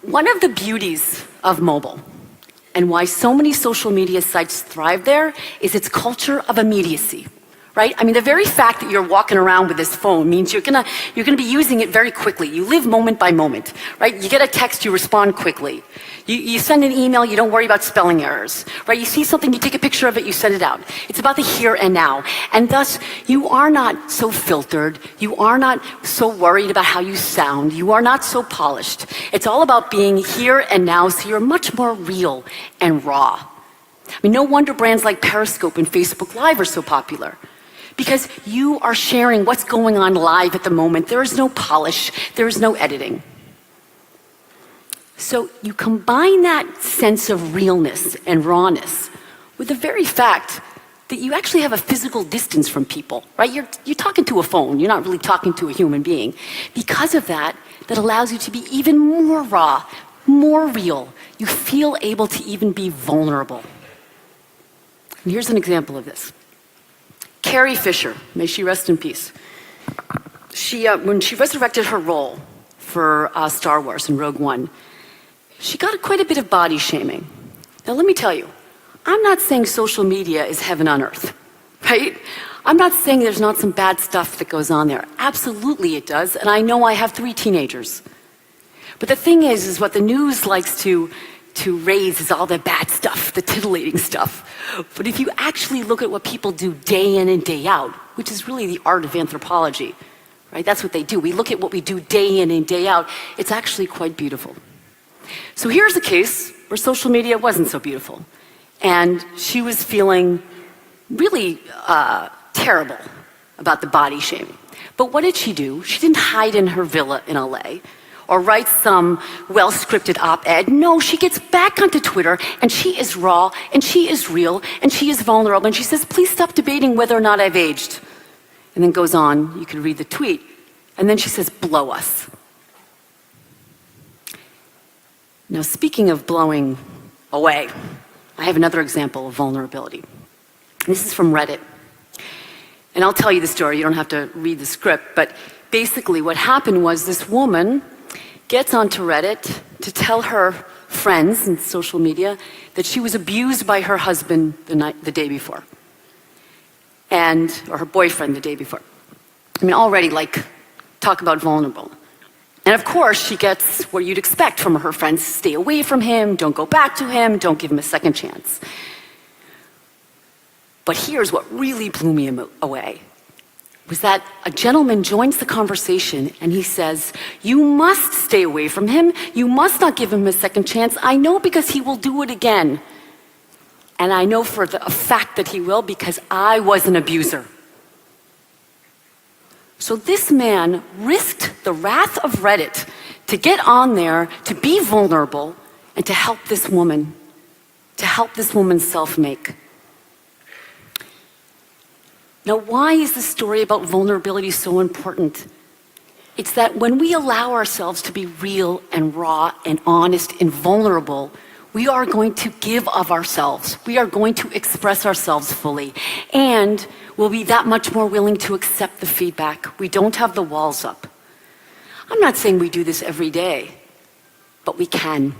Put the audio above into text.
One of the beauties of mobile and why so many social media sites thrive there is its culture of immediacy, right? I mean, the very fact that you're walking around with this phone means you're gonna be using it very quickly. You live moment by moment, right? You get a text, you respond quickly. You send an email, you don't worry about spelling errors, right? You see something, you take a picture of it, you send it out. It's about the here and now. And thus, you are not so filtered. You are not so worried about how you sound. You are not so polished. It's all about being here and now, so you're much more real and raw. I mean, no wonder brands like Periscope and Facebook Live are so popular. Because you are sharing what's going on live at the moment. There is no polish, there is no editing. So you combine that sense of realness and rawness with the very fact that you actually have a physical distance from people, right? You're talking to a phone, you're not really talking to a human being. Because of that, that allows you to be even more raw, more real. You feel able to even be vulnerable. And here's an example of this. Carrie Fisher, may she rest in peace. When she resurrected her role for Star Wars in Rogue One, she got quite a bit of body shaming. Now let me tell you, I'm not saying social media is heaven on earth, right? I'm not saying there's not some bad stuff that goes on there. Absolutely it does, and I know I have 3 teenagers. But the thing is what the news likes to raise is all the bad stuff, the titillating stuff. But if you actually look at what people do day in and day out, which is really the art of anthropology, right? That's what they do. We look at what we do day in and day out. It's actually quite beautiful. So here's a case where social media wasn't so beautiful. And she was feeling really terrible about the body shaming. But what did she do? She didn't hide in her villa in LA or write some well-scripted op-ed. No, she gets back onto Twitter and she is raw and she is real and she is vulnerable and she says, please stop debating whether or not I've aged. And then goes on, you can read the tweet, and then she says, blow us. Now, speaking of blowing away, I have another example of vulnerability. This is from Reddit. And I'll tell you the story, you don't have to read the script, but basically what happened was this woman gets onto Reddit to tell her friends in social media that she was abused by her husband the day before. Or her boyfriend the day before. I mean, already, talk about vulnerable. And of course, she gets what you'd expect from her friends. Stay away from him, don't go back to him, don't give him a second chance. But here's what really blew me away, was that a gentleman joins the conversation and he says, you must stay away from him, you must not give him a second chance. I know because he will do it again. And I know for a fact that he will because I was an abuser. So this man risked the wrath of Reddit to get on there, to be vulnerable, and to help this woman self-make. Now, why is the story about vulnerability so important? It's that when we allow ourselves to be real and raw and honest and vulnerable, we are going to give of ourselves. We are going to express ourselves fully. And we'll be that much more willing to accept the feedback. We don't have the walls up. I'm not saying we do this every day, but we can.